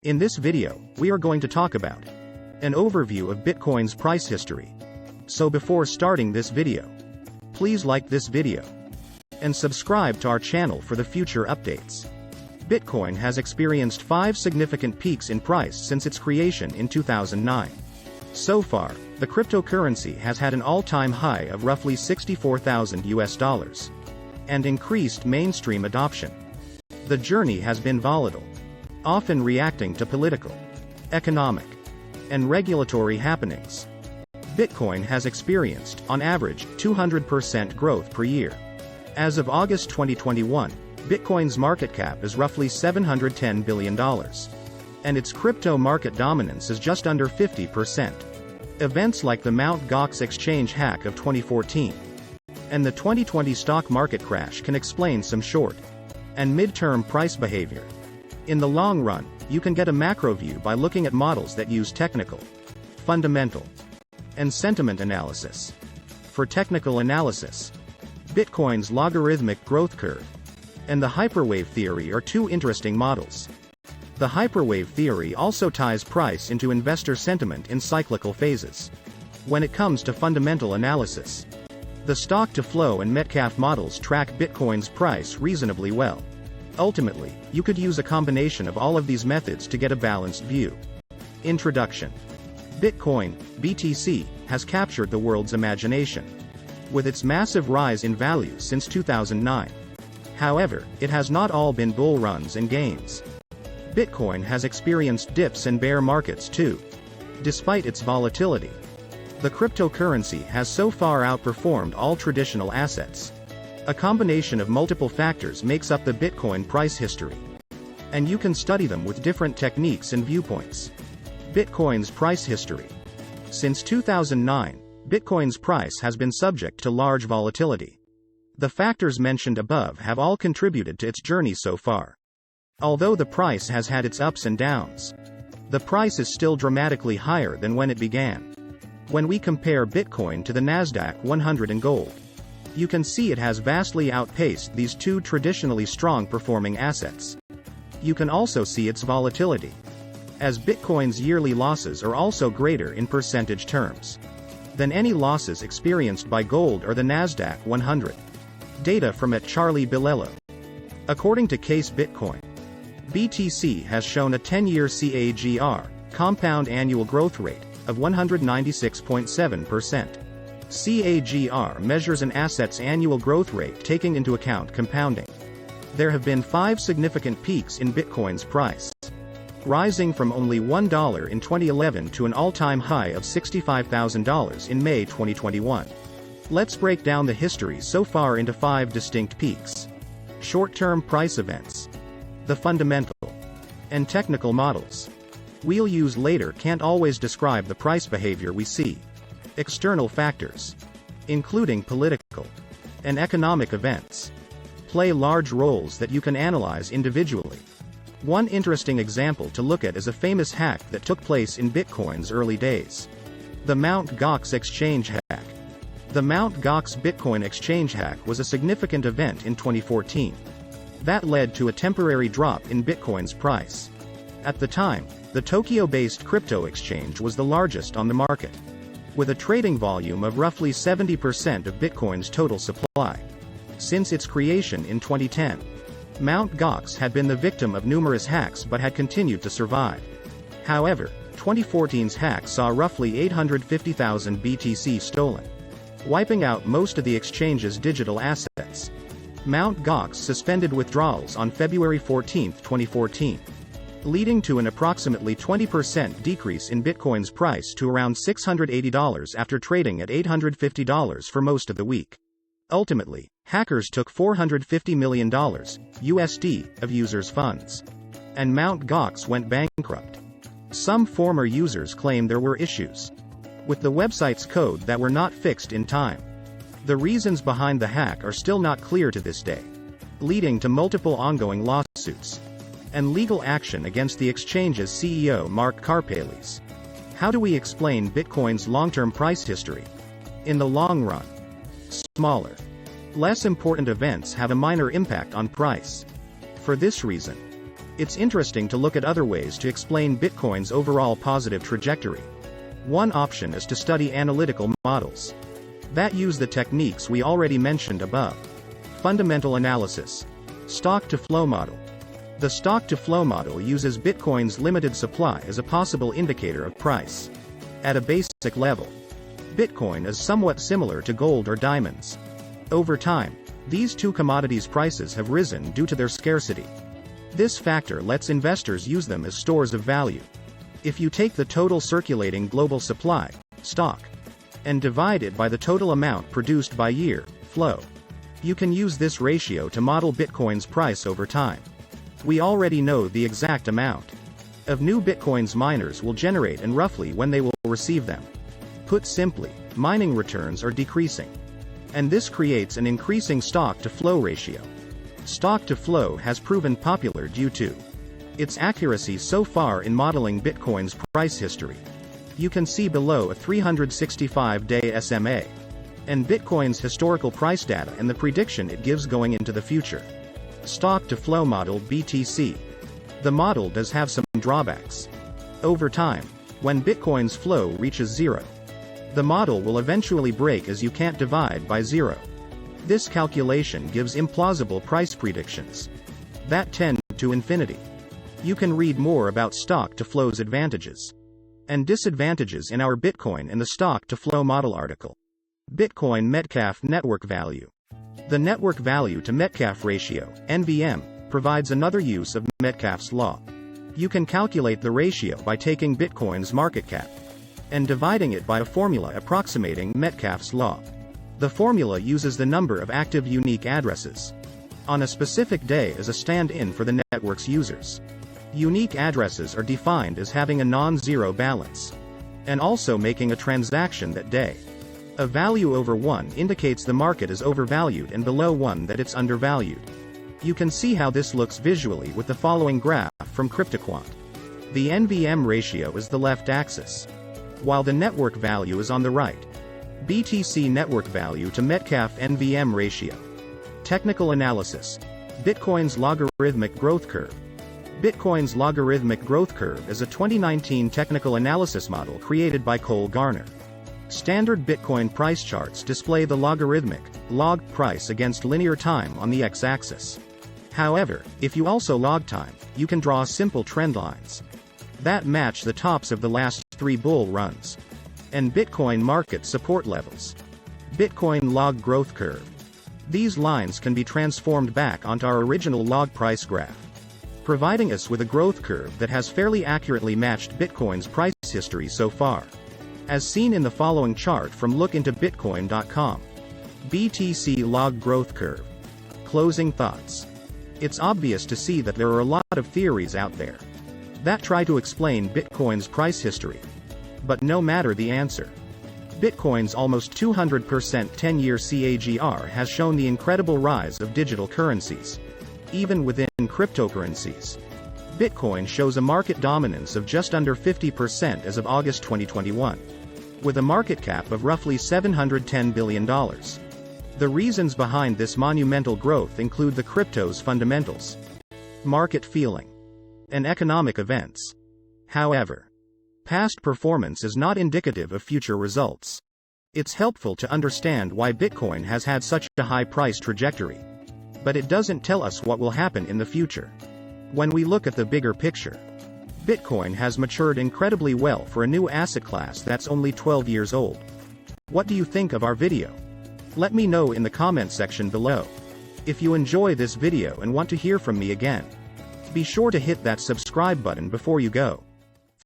In this video, we are going to talk about an overview of Bitcoin's price history. So before starting this video, please like this video and subscribe to our channel for the future updates. Bitcoin has experienced 5 significant peaks in price since its creation in 2009. So far, the cryptocurrency has had an all-time high of roughly $64,000 and increased mainstream adoption. The journey has been volatile, often reacting to political, economic, and regulatory happenings. Bitcoin has experienced, on average, 200% growth per year. As of August 2021, Bitcoin's market cap is roughly $710 billion, and its crypto market dominance is just under 50%. Events like the Mt. Gox exchange hack of 2014 and the 2020 stock market crash can explain some short and mid-term price behavior. In the long run, you can get a macro view by looking at models that use technical, fundamental, and sentiment analysis. For technical analysis, Bitcoin's logarithmic growth curve and the hyperwave theory are two interesting models. The hyperwave theory also ties price into investor sentiment in cyclical phases. When it comes to fundamental analysis, the stock-to-flow and Metcalfe models track Bitcoin's price reasonably well. Ultimately, you could use a combination of all of these methods to get a balanced view. Introduction. Bitcoin, BTC, has captured the world's imagination with its massive rise in value since 2009. However, it has not all been bull runs and gains. Bitcoin has experienced dips and bear markets too. Despite its volatility, the cryptocurrency has so far outperformed all traditional assets. A combination of multiple factors makes up the Bitcoin price history, and you can study them with different techniques and viewpoints. Bitcoin's price history. Since 2009, Bitcoin's price has been subject to large volatility. The factors mentioned above have all contributed to its journey so far. Although the price has had its ups and downs, the price is still dramatically higher than when it began. When we compare Bitcoin to the Nasdaq 100 and gold, you can see it has vastly outpaced these two traditionally strong-performing assets. You can also see its volatility, as Bitcoin's yearly losses are also greater in percentage terms than any losses experienced by gold or the Nasdaq 100. Data from Charlie Bilello. According to Case Bitcoin, BTC has shown a 10-year CAGR, compound annual growth rate, of 196.7%. CAGR measures an asset's annual growth rate taking into account compounding. There have been 5 significant peaks in Bitcoin's price, rising from only $1 in 2011 to an all-time high of $65,000 in May 2021. Let's break down the history so far into 5 distinct peaks. Short-term price events. The fundamental and technical models we'll use later can't always describe the price behavior we see. External factors, including political and economic events, play large roles that you can analyze individually. One interesting example to look at is a famous hack that took place in Bitcoin's early days. The Mt. Gox exchange hack. The Mt. Gox Bitcoin exchange hack was a significant event in 2014. That led to a temporary drop in Bitcoin's price. At the time, the Tokyo-based crypto exchange was the largest on the market, with a trading volume of roughly 70% of Bitcoin's total supply. Since its creation in 2010, Mt. Gox had been the victim of numerous hacks but had continued to survive. However, 2014's hack saw roughly 850,000 BTC stolen, wiping out most of the exchange's digital assets. Mt. Gox suspended withdrawals on February 14, 2014, leading to an approximately 20% decrease in Bitcoin's price to around $680 after trading at $850 for most of the week. Ultimately, hackers took $450 million USD of users' funds, and Mt. Gox went bankrupt. Some former users claim there were issues with the website's code that were not fixed in time. The reasons behind the hack are still not clear to this day, leading to multiple ongoing lawsuits and legal action against the exchange's CEO Mark Karpeles. How do we explain Bitcoin's long-term price history? In the long run, smaller, less important events have a minor impact on price. For this reason, It's interesting to look at other ways to explain Bitcoin's overall positive trajectory. One option is to study analytical models that use the techniques we already mentioned above. Fundamental analysis. Stock-to-flow model. The stock-to-flow model uses Bitcoin's limited supply as a possible indicator of price. At a basic level, Bitcoin is somewhat similar to gold or diamonds. Over time, these two commodities' prices have risen due to their scarcity. This factor lets investors use them as stores of value. If you take the total circulating global supply, stock, and divide it by the total amount produced by year, flow, you can use this ratio to model Bitcoin's price over time. We already know the exact amount of new Bitcoin's miners will generate and roughly when they will receive them. Put simply, mining returns are decreasing. And this creates an increasing stock-to-flow ratio. Stock-to-flow has proven popular due to its accuracy so far in modeling Bitcoin's price history. You can see below a 365-day SMA, and Bitcoin's historical price data and the prediction it gives going into the future. Stock-to-flow model BTC. The model does have some drawbacks. Over time, when Bitcoin's flow reaches zero, the model will eventually break as you can't divide by zero. This calculation gives implausible price predictions that tend to infinity. You can read more about stock-to-flow's advantages and disadvantages in our Bitcoin and the stock-to-flow model article. Bitcoin Metcalfe Network Value. The network value to Metcalfe ratio, NVM, provides another use of Metcalfe's law. You can calculate the ratio by taking Bitcoin's market cap and dividing it by a formula approximating Metcalfe's law. The formula uses the number of active unique addresses on a specific day as a stand-in for the network's users. Unique addresses are defined as having a non-zero balance and also making a transaction that day. A value over 1 indicates the market is overvalued and below 1 that it's undervalued. You can see how this looks visually with the following graph from CryptoQuant. The NVM ratio is the left axis, while the network value is on the right. BTC network value to Metcalfe NVM ratio. Technical analysis. Bitcoin's logarithmic growth curve. Bitcoin's logarithmic growth curve is a 2019 technical analysis model created by Cole Garner. Standard Bitcoin price charts display the logarithmic, log, price against linear time on the x-axis. However, if you also log time, you can draw simple trend lines that match the tops of the last 3 bull runs and Bitcoin market support levels. Bitcoin log growth curve. These lines can be transformed back onto our original log price graph, providing us with a growth curve that has fairly accurately matched Bitcoin's price history so far, as seen in the following chart from lookintobitcoin.com. BTC log growth curve. Closing thoughts. It's obvious to see that there are a lot of theories out there that try to explain Bitcoin's price history. But no matter the answer, Bitcoin's almost 200% 10-year CAGR has shown the incredible rise of digital currencies. Even within cryptocurrencies, Bitcoin shows a market dominance of just under 50% as of August 2021, with a market cap of roughly $710 billion. The reasons behind this monumental growth include the crypto's fundamentals, market feeling, and economic events. However, past performance is not indicative of future results. It's helpful to understand why Bitcoin has had such a high price trajectory, but it doesn't tell us what will happen in the future. When we look at the bigger picture, Bitcoin has matured incredibly well for a new asset class that's only 12 years old. What do you think of our video? Let me know in the comment section below. If you enjoy this video and want to hear from me again, be sure to hit that subscribe button before you go.